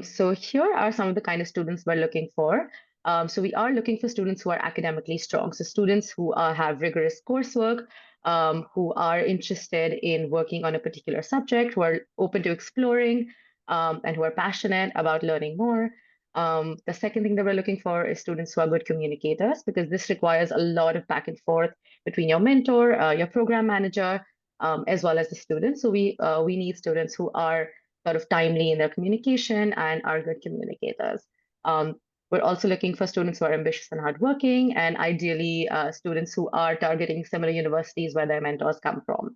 So here are some of the kind of students we're looking for. So we are looking for students who are academically strong. So students who have rigorous coursework, who are interested in working on a particular subject, who are open to exploring, and who are passionate about learning more. The second thing that we're looking for is students who are good communicators, because this requires a lot of back and forth between your mentor, your program manager, as well as the students. So we need students who are sort of timely in their communication and are good communicators. Um, we're also looking for students who are ambitious and hardworking, and ideally students who are targeting similar universities where their mentors come from.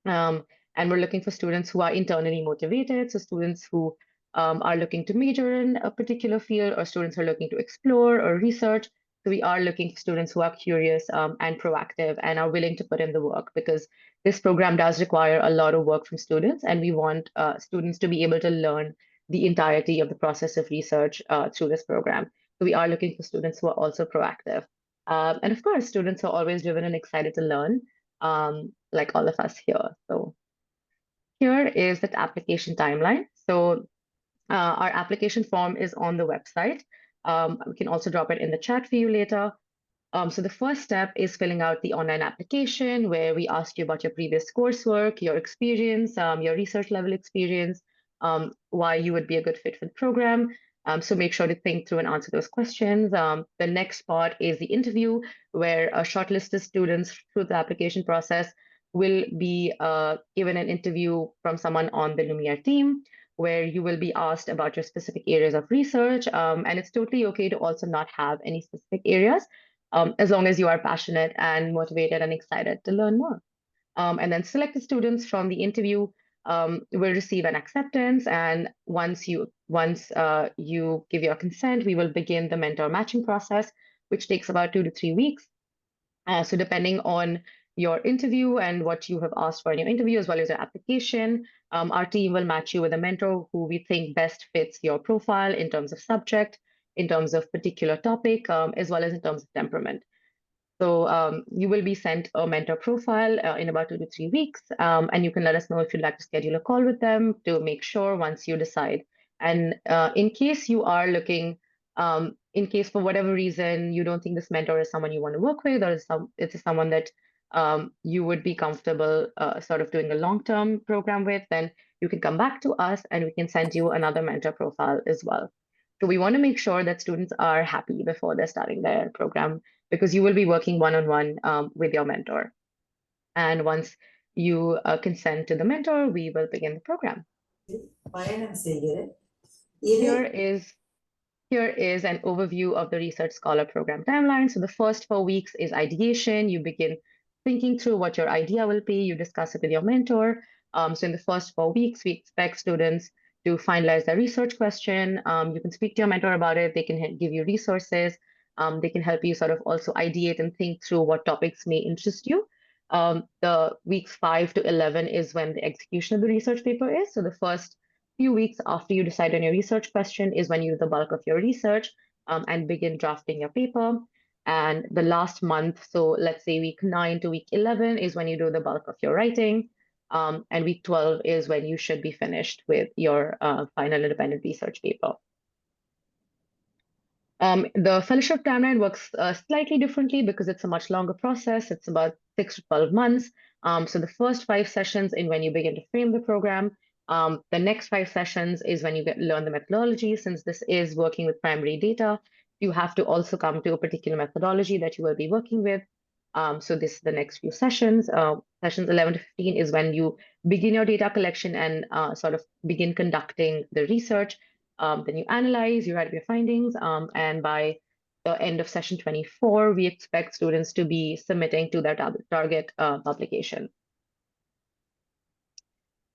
Um, and we're looking for students who are internally motivated, so students who are looking to major in a particular field, or students who are looking to explore or research. So we are looking for students who are curious and proactive and are willing to put in the work, because this program does require a lot of work from students, and we want students to be able to learn the entirety of the process of research through this program. So we are looking for students who are also proactive. And of course, students are always driven and excited to learn, like all of us here. So here is the application timeline. So our application form is on the website. We can also drop it in the chat for you later. So the first step is filling out the online application, where we ask you about your previous coursework, your experience, your research level experience, why you would be a good fit for the program. So make sure to think through and answer those questions. The next part is the interview, where a shortlisted students through the application process will be given an interview from someone on the Lumiere team, where you will be asked about your specific areas of research. And it's totally okay to also not have any specific areas, as long as you are passionate and motivated and excited to learn more. And then selected students from the interview will receive an acceptance. And once you give your consent, we will begin the mentor matching process, which takes about 2 to 3 weeks. So depending on your interview and what you have asked for in your interview, as well as your application, our team will match you with a mentor who we think best fits your profile in terms of subject, in terms of particular topic, as well as in terms of temperament. So you will be sent a mentor profile in about 2 to 3 weeks, and you can let us know if you'd like to schedule a call with them to make sure once you decide. And in case you are looking, in case for whatever reason you don't think this mentor is someone you want to work with, or it's someone that you would be comfortable sort of doing a long-term program with, then you can come back to us and we can send you another mentor profile as well. So we want to make sure that students are happy before they're starting their program, because you will be working one-on-one with your mentor. And once you consent to the mentor, we will begin the program. Here is Here is an overview of the Research Scholar Program timeline. So the first 4 weeks is ideation. You begin thinking through what your idea will be. You discuss it with your mentor. So in the first 4 weeks, we expect students to finalize their research question. You can speak to your mentor about it. They can give you resources. They can help you sort of also ideate and think through what topics may interest you. The weeks 5 to 11 is when the execution of the research paper is. So the first few weeks after you decide on your research question is when you do the bulk of your research and begin drafting your paper. And the last month, so let's say week 9 to week 11, is when you do the bulk of your writing. And week 12 is when you should be finished with your final independent research paper. The fellowship timeline works slightly differently because it's a much longer process. It's about 6 to 12 months. So the first 5 sessions is when you begin to frame the program. The next 5 sessions is when you learn the methodology. Since this is working with primary data, you have to also come to a particular methodology that you will be working with. So this is the next few sessions. Sessions 11 to 15 is when you begin your data collection and sort of begin conducting the research. Then you analyze, you write your findings, and by the end of session 24, we expect students to be submitting to their target publication.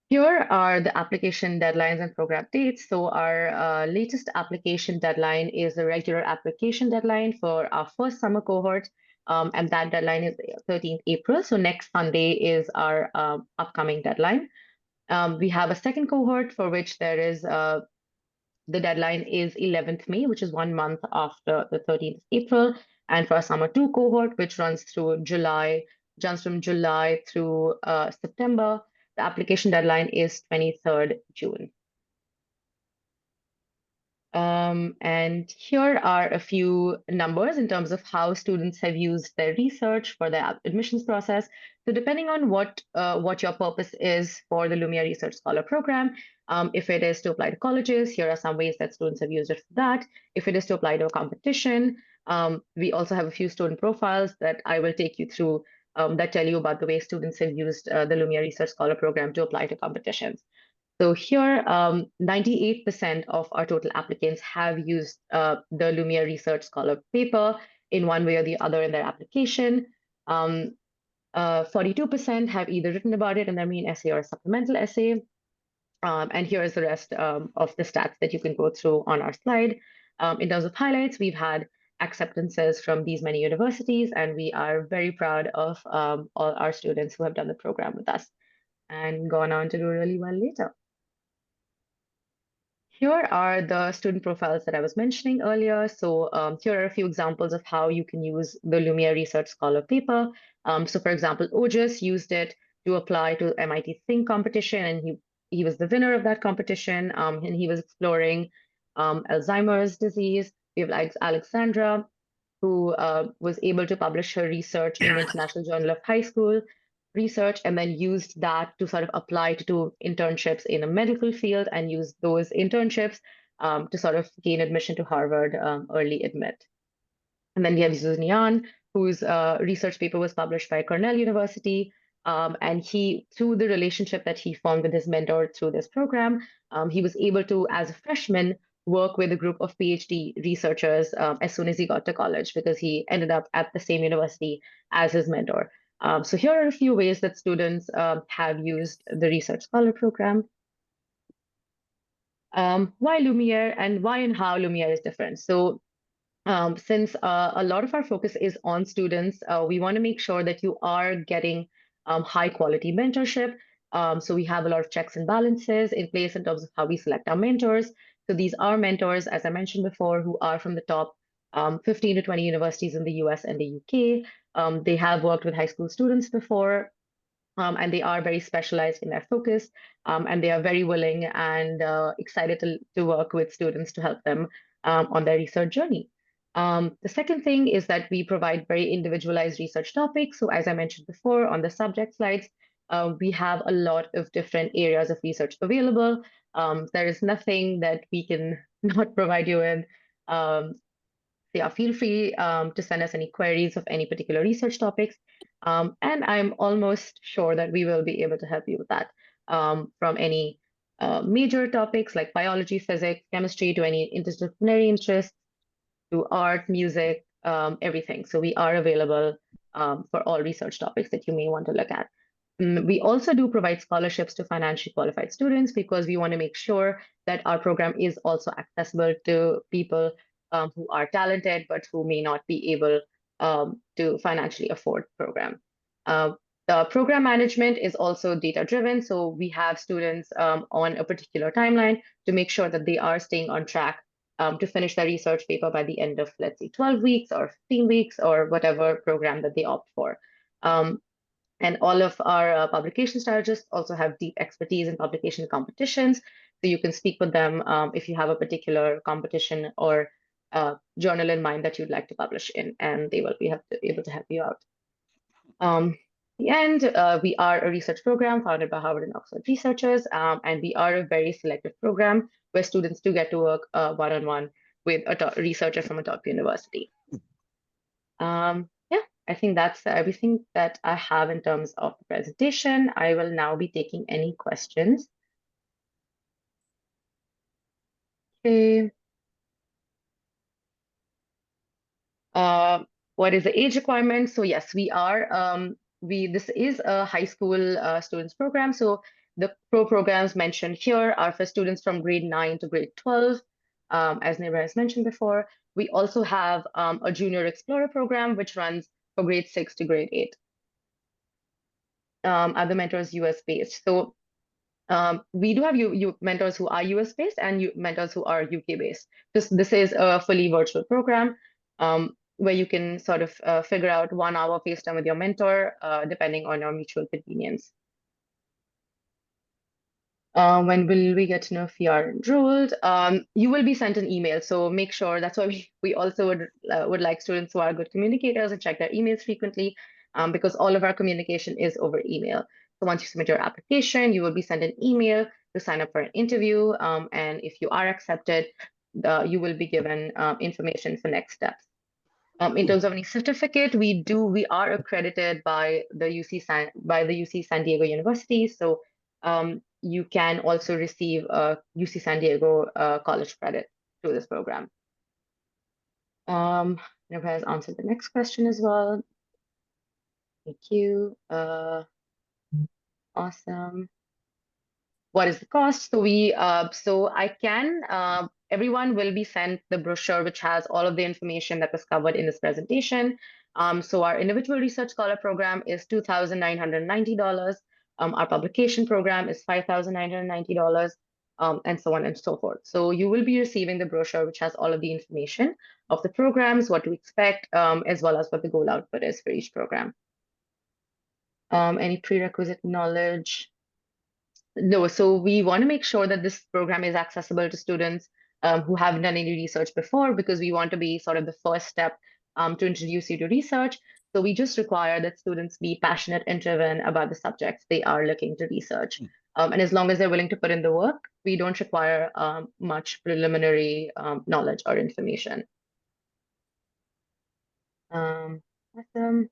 Here are the application deadlines and program dates. So our latest application deadline is the regular application deadline for our first summer cohort, and that deadline is 13th April. So next Sunday is our upcoming deadline. We have a second cohort for which there is the deadline is 11th May, which is 1 month after the 13th April. And for our summer 2 cohort, which runs from July through September, the application deadline is 23rd June. And here are a few numbers in terms of how students have used their research for their admissions process. So depending on what your purpose is for the Lumiere Research Scholar Program, if it is to apply to colleges, here are some ways that students have used it for that. If it is to apply to a competition, we also have a few student profiles that I will take you through that tell you about the way students have used the Lumiere Research Scholar Program to apply to competitions. So here, 98% of our total applicants have used the Lumiere Research Scholar paper in one way or the other in their application. 42% have either written about it in their main essay or a supplemental essay. And here is the rest of the stats that you can go through on our slide. In terms of highlights, we've had acceptances from these many universities, and we are very proud of all our students who have done the program with us and gone on to do really well later. Here are the student profiles that I was mentioning earlier. So here are a few examples of how you can use the Lumiere Research Scholar paper. So for example, Ojas used it to apply to MIT Think competition, and he was the winner of that competition, and he was exploring Alzheimer's disease. We have Alexandra, who was able to publish her research in the International Journal of High School Research and then used that to sort of apply to do internships in a medical field and use those internships to sort of gain admission to Harvard early admit. And then we have Susan Yan, whose research paper was published by Cornell University. And he, through the relationship that he formed with his mentor through this program, he was able to, as a freshman, work with a group of PhD researchers as soon as he got to college because he ended up at the same university as his mentor. So here are a few ways that students have used the Research Scholar Program. Why Lumiere and why and how Lumiere is different. So since a lot of our focus is on students, we want to make sure that you are getting high quality mentorship. So we have a lot of checks and balances in place in terms of how we select our mentors. So these are mentors, as I mentioned before, who are from the top 15 to 20 universities in the US and the UK. They have worked with high school students before, and they are very specialized in their focus, and they are very willing and excited to work with students to help them on their research journey. The second thing is that we provide very individualized research topics. So as I mentioned before on the subject slides, we have a lot of different areas of research available. There is nothing that we can not provide you with. Um, yeah, feel free to send us any queries of any particular research topics. And I'm almost sure that we will be able to help you with that from any major topics like biology, physics, chemistry, to any interdisciplinary interests, to art, music, everything. So we are available for all research topics that you may want to look at. We also do provide scholarships to financially qualified students because we want to make sure that our program is also accessible to people who are talented but who may not be able to financially afford the program. The program management is also data driven, so we have students on a particular timeline to make sure that they are staying on track to finish their research paper by the end of, let's say, 12 weeks or 15 weeks or whatever program that they opt for. And all of our publication strategists also have deep expertise in publication competitions. So you can speak with them if you have a particular competition or journal in mind that you'd like to publish in, and they will be able to help you out. And we are a research program founded by Harvard and Oxford researchers, and we are a very selective program where students do get to work one-on-one with a researcher from a top university. Yeah, I think that's everything that I have in terms of the presentation. I will now be taking any questions. Okay. What is the age requirement? So yes, we are. This is a high school students program. So the programs mentioned here are for students from grade 9 to grade 12, as Nira has mentioned before. We also have a junior explorer program, which runs for grade 6 to grade 8. Other mentors US based. So we do have mentors who are US based and mentors who are UK based. This is a fully virtual program where you can sort of figure out 1 hour FaceTime with your mentor, depending on your mutual convenience. When will we get to know if you are enrolled? You will be sent an email, so make sure. That's why we also would like students who are good communicators and check their emails frequently, because all of our communication is over email. So once you submit your application, you will be sent an email to sign up for an interview, and if you are accepted, you will be given information for next steps. In terms of any certificate, we are accredited by the UC San Diego University. So you can also receive a UC San Diego college credit through this program. Jennifer has answered the next question as well. Thank you. Awesome. What is the cost? So I can everyone will be sent the brochure which has all of the information that was covered in this presentation. So our individual research scholar program is $2,990. Our publication program is $5,990, and so on and so forth. So you will be receiving the brochure which has all of the information of the programs, what to expect, as well as what the goal output is for each program. Any prerequisite knowledge? No, so we want to make sure that this program is accessible to students who haven't done any research before, because we want to be sort of the first step to introduce you to research. So we just require that students be passionate and driven about the subjects they are looking to research. And as long as they're willing to put in the work, we don't require much preliminary knowledge or information. Awesome.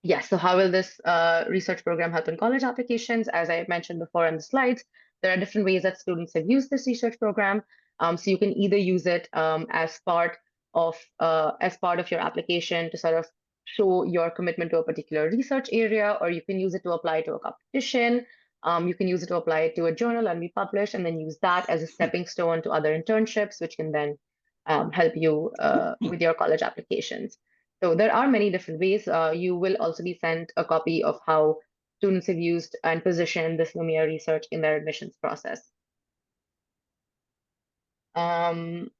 Yes, so how will this research program help in college applications? As I mentioned before in the slides, there are different ways that students have used this research program. So you can either use it as part of your application to sort of show your commitment to a particular research area, or you can use it to apply to a competition. You can use it to apply to a journal and be published, and then use that as a stepping stone to other internships, which can then help you with your college applications. So there are many different ways. You will also be sent a copy of how students have used and positioned this Lumiere research in their admissions process. Um,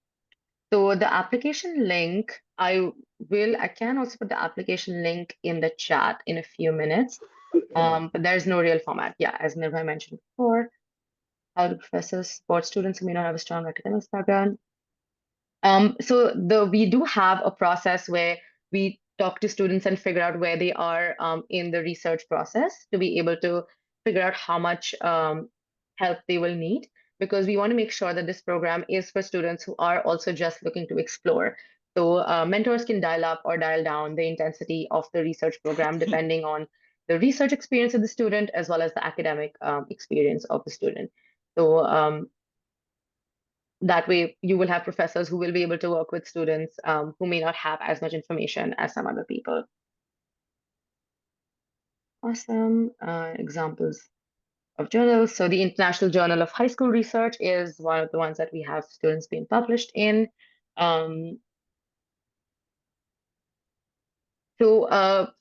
so the application link, I can also put the application link in the chat in a few minutes, but there's no real format. Yeah, as Nirvana mentioned before, how do professors support students who may not have a strong academics background? We do have a process where we talk to students and figure out where they are in the research process to be able to figure out how much help they will need, because we want to make sure that this program is for students who are also just looking to explore. So mentors can dial up or dial down the intensity of the research program depending on the research experience of the student as well as the academic experience of the student. So that way you will have professors who will be able to work with students who may not have as much information as some other people. Awesome. Examples of journals. So the International Journal of High School Research is one of the ones that we have students being published in. Um, so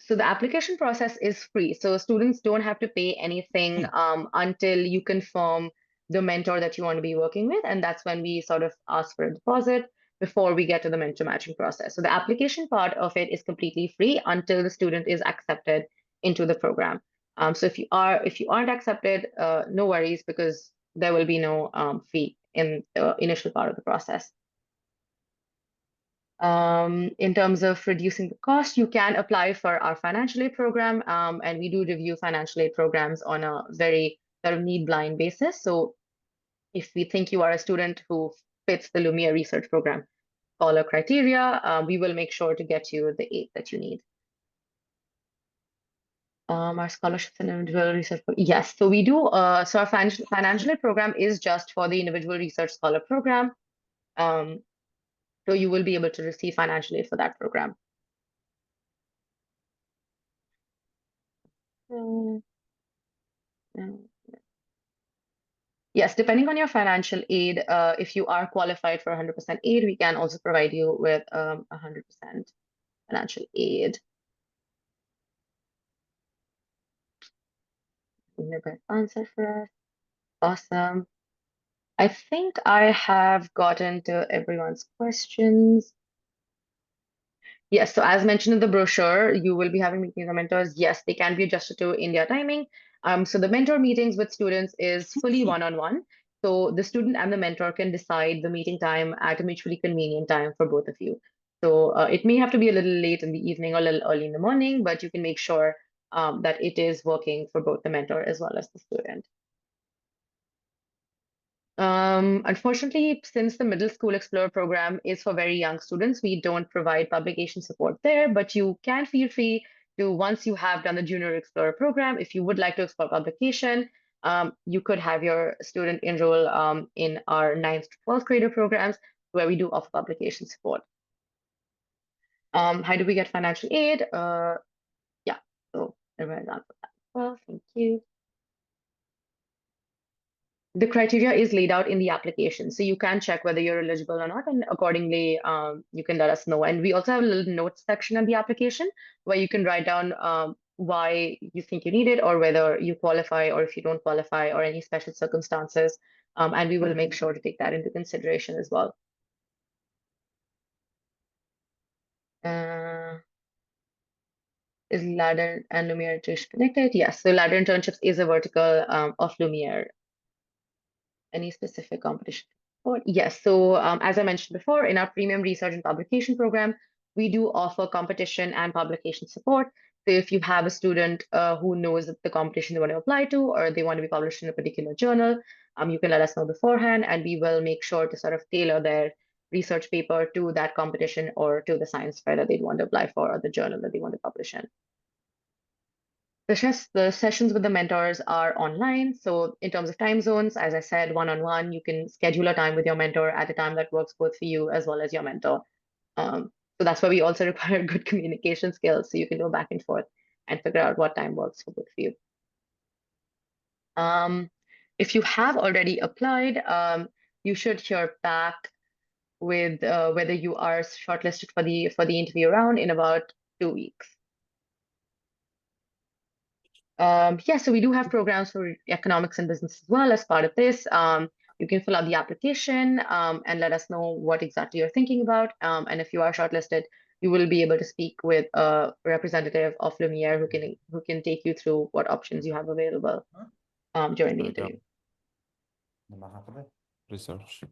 the application process is free. So students don't have to pay anything until you confirm the mentor that you want to be working with. And that's when we sort of ask for a deposit before we get to the mentor matching process. So the application part of it is completely free until the student is accepted into the program. So if you aren't accepted, no worries, because there will be no fee in the initial part of the process. In terms of reducing the cost, you can apply for our financial aid program, and we do review financial aid programs on a very sort of need blind basis. So if we think you are a student who fits the Lumiere Research Program scholar criteria, we will make sure to get you the aid that you need. Our scholarships and individual research, yes. So we do. So our financial aid program is just for the individual research scholar program. So you will be able to receive financial aid for that program. Yes, depending on your financial aid, if you are qualified for 100% aid, we can also provide you with 100% financial aid. Answer for us. Awesome. I think I have gotten to everyone's questions. Yes, so as mentioned in the brochure, you will be having meetings with mentors. Yes, they can be adjusted to India timing. So the mentor meetings with students is fully one-on-one. So the student and the mentor can decide the meeting time at a mutually convenient time for both of you. So it may have to be a little late in the evening or a little early in the morning, but you can make sure that it is working for both the mentor as well as the student. Unfortunately, since the Middle School Explorer program is for very young students, we don't provide publication support there, but you can feel free to, once you have done the Junior Explorer program, if you would like to explore publication, you could have your student enroll in our 9th to 12th grader programs where we do offer publication support. How do we get financial aid? Yeah, so everyone's answered that. Well, thank you. The criteria is laid out in the application. So you can check whether you're eligible or not, and accordingly, you can let us know. And we also have a little notes section in the application where you can write down why you think you need it, or whether you qualify, or if you don't qualify, or any special circumstances. And we will make sure to take that into consideration as well. Is Ladder and Lumiere Education connected? Yes, so Ladder Internships is a vertical of Lumiere. Any specific competition? Yes, so as I mentioned before, in our premium research and publication program, we do offer competition and publication support. So if you have a student who knows the competition they want to apply to, or they want to be published in a particular journal, you can let us know beforehand, and we will make sure to sort of tailor their research paper to that competition or to the science fair that they'd want to apply for, or the journal that they want to publish in. The sessions with the mentors are online. So in terms of time zones, as I said, one-on-one, you can schedule a time with your mentor at a time that works both for you as well as your mentor. So that's why we also require good communication skills, so you can go back and forth and figure out what time works for both of you. If you have already applied, you should hear back with whether you are shortlisted for the interview round in about 2 weeks. Yeah, so we do have programs for economics and business as well as part of this. You can fill out the application and let us know what exactly you're thinking about. And if you are shortlisted, you will be able to speak with a representative of Lumiere who can take you through what options you have available during the interview. Research.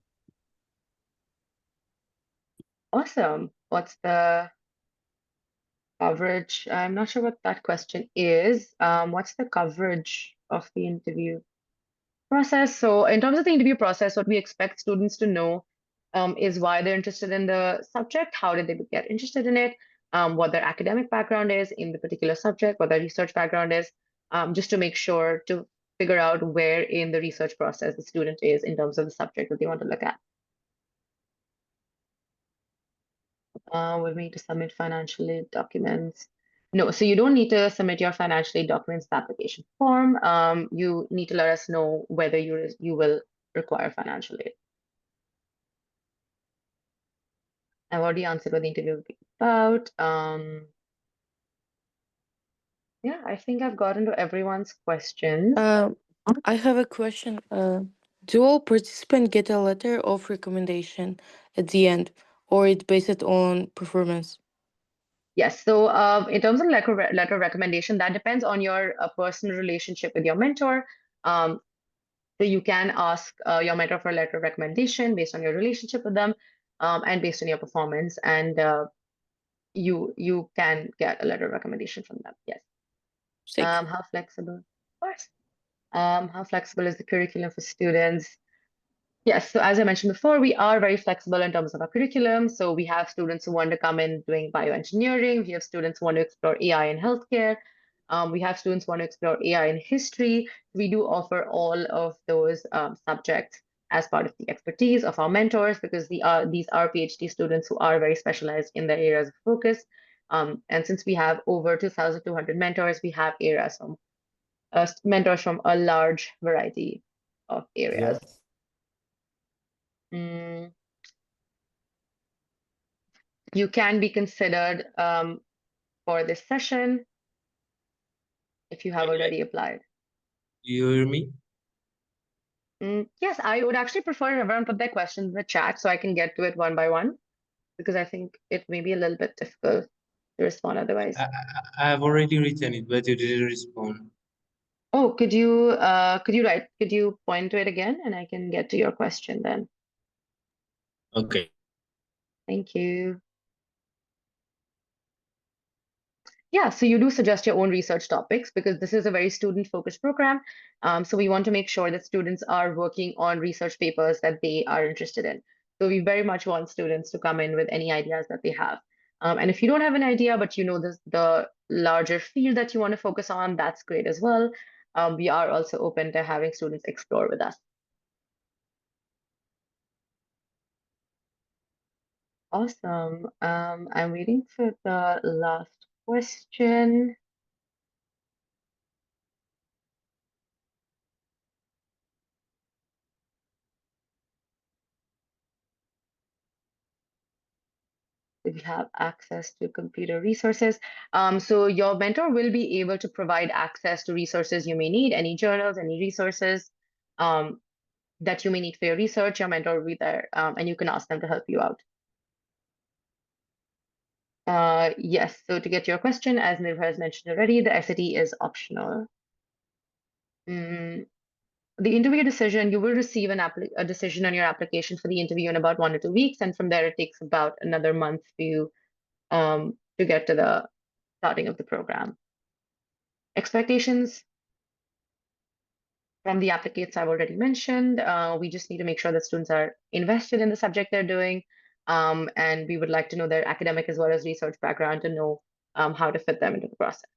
Awesome. What's the coverage? I'm not sure what that question is. What's the coverage of the interview process? So in terms of the interview process, what we expect students to know is why they're interested in the subject, how did they get interested in it, what their academic background is in the particular subject, what their research background is, just to make sure to figure out where in the research process the student is in terms of the subject that they want to look at. We'll need to submit financial aid documents. No, so you don't need to submit your financial aid documents in the application form. You need to let us know whether you will require financial aid. I've already answered what the interview will be about. Yeah, I think I've gotten to everyone's questions. I have a question. Do all participants get a letter of recommendation at the end, or it's based on performance? Yes, so in terms of letter of recommendation, that depends on your personal relationship with your mentor. So you can ask your mentor for a letter of recommendation based on your relationship with them and based on your performance, and you can get a letter of recommendation from them. Yes. Sick. How flexible? Of course. How flexible is the curriculum for students? Yes, so as I mentioned before, we are very flexible in terms of our curriculum. So we have students who want to come in doing bioengineering. We have students who want to explore AI in healthcare. We have students who want to explore AI in history. We do offer all of those subjects as part of the expertise of our mentors, because these are PhD students who are very specialized in their areas of focus. And since we have over 2,200 mentors, we have areas from mentors from a large variety of areas. Yes. You can be considered for this session if you have already applied. Do you hear me? Yes, I would actually prefer everyone put their questions in the chat so I can get to it one by one, because I think it may be a little bit difficult to respond otherwise. I have already written it, but you didn't respond. Oh, could you point to it again and I can get to your question then? Okay. Thank you. Yeah, so you do suggest your own research topics because this is a very student-focused program. So we want to make sure that students are working on research papers that they are interested in. So we very much want students to come in with any ideas that they have. And if you don't have an idea, but you know the larger field that you want to focus on, that's great as well. We are also open to having students explore with us. Awesome. I'm waiting for the last question. If you have access to computer resources. So your mentor will be able to provide access to resources you may need, any journals, any resources that you may need for your research. Your mentor will be there, and you can ask them to help you out. Yes, so to get your question, as Nirva has mentioned already, the SAT is optional. Mm, the interview decision, you will receive a decision on your application for the interview in about 1 or 2 weeks, and from there it takes about another month for you to get to the starting of the program. Expectations from the applicants I've already mentioned. We just need to make sure that students are invested in the subject they're doing. And we would like to know their academic as well as research background to know how to fit them into the process.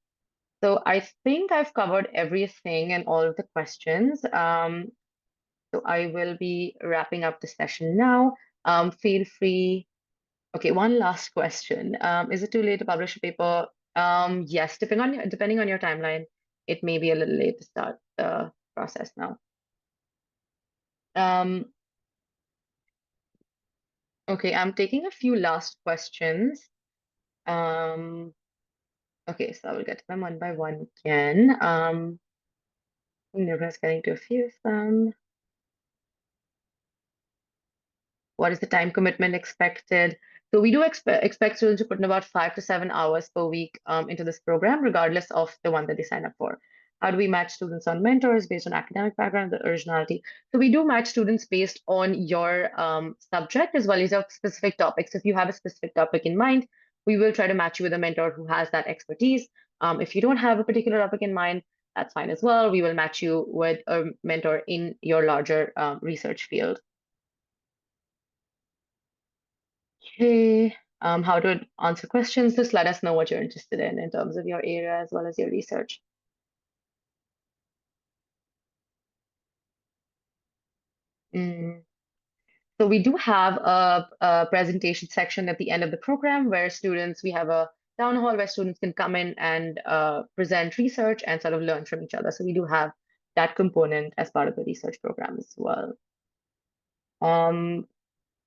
So I think I've covered everything and all of the questions. So I will be wrapping up the session now. Feel free. Okay, one last question. Is it too late to publish a paper? Yes, depending on your timeline, it may be a little late to start the process now. Um, okay, I'm taking a few last questions. Um, okay, so I will get to them one by one again. Nirva's getting to a few of them. What is the time commitment expected? So we do expect students to put in about 5 to 7 hours per week into this program, regardless of the one that they sign up for. How do we match students on mentors based on academic background, the originality? So we do match students based on your subject as well as your specific topics. If you have a specific topic in mind, we will try to match you with a mentor who has that expertise. If you don't have a particular topic in mind, that's fine as well. We will match you with a mentor in your larger research field. Okay, how to answer questions. Just let us know what you're interested in terms of your area as well as your research. Mm. So we do have a presentation section at the end of the program where we have a town hall where students can come in and present research and sort of learn from each other. So we do have that component as part of the research program as well.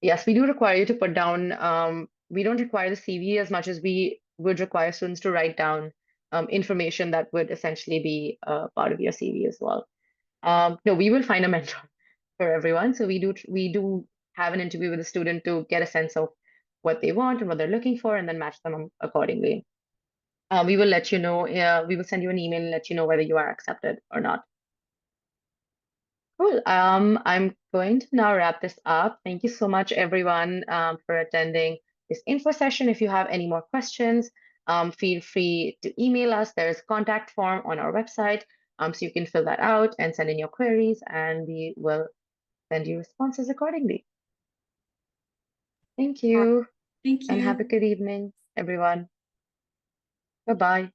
Yes, we do require you to put down, we don't require the CV as much as we would require students to write down information that would essentially be part of your CV as well. No, we will find a mentor for everyone. So we do have an interview with a student to get a sense of what they want and what they're looking for and then match them accordingly. We will let you know, we will send you an email and let you know whether you are accepted or not. Cool. I'm going to now wrap this up. Thank you so much, everyone, for attending this info session. If you have any more questions, feel free to email us. There's a contact form on our website, so you can fill that out and send in your queries, and we will send you responses accordingly. Thank you, Thank and have a you. good evening, everyone. Bye-bye.